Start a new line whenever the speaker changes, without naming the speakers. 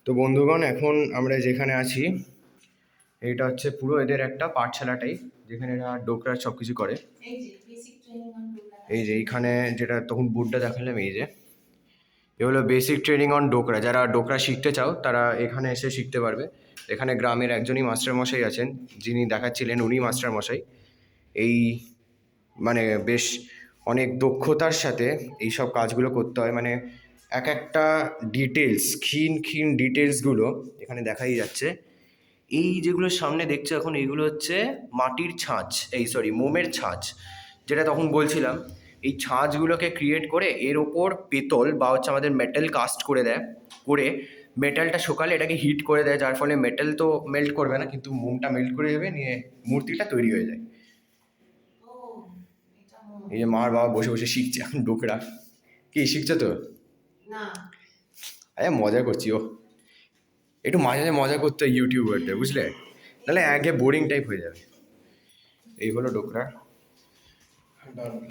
তো বন্ধুগণ, এখন আমরা যেখানে আছি এটা হচ্ছে পুরো এদের একটা পাঠশালা টাইপ, যেখানে এরা ডোকরা সব কিছু করে। এই যে এইখানে যেটা তখন বোর্ডটা দেখালাম, এই যে এ হলো বেসিক ট্রেনিং অন ডোকরা। যারা ডোকরা শিখতে চাও তারা এখানে এসে শিখতে পারবে। এখানে গ্রামের একজনই মাস্টারমশাই আছেন, যিনি দেখাচ্ছিলেন, উনি মাস্টারমশাই। এই মানে বেশ অনেক দক্ষতার সাথে এই সব কাজগুলো করতে হয়, মানে এক একটা ডিটেলস, ক্ষীণ ক্ষীণ ডিটেলসগুলো এখানে দেখাই যাচ্ছে। এই যেগুলো সামনে দেখছো এখন, এইগুলো হচ্ছে মাটির ছাঁচ, মোমের ছাঁচ, যেটা তখন বলছিলাম। এই ছাঁচগুলোকে ক্রিয়েট করে এর ওপর পেতল বা হচ্ছে আমাদের মেটাল কাস্ট করে দেয়, করে মেটালটা শুকালে এটাকে হিট করে দেয়, যার ফলে মেটাল তো মেল্ট করবে না কিন্তু মোমটা মেল্ট করে যাবে, নিয়ে মূর্তিটা তৈরি হয়ে যায়। এই যে মার বাবা বসে বসে শিখছে এখন ডোকরা। কি শিখছো তো?
না,
আরে মজা করছি। ও একটু মাঝে মাঝে মজা করতে হয় ইউটিউবারদের, বুঝলে, নাহলে আগে বোরিং টাইপ হয়ে যাবে। এই হলো ডোকরা।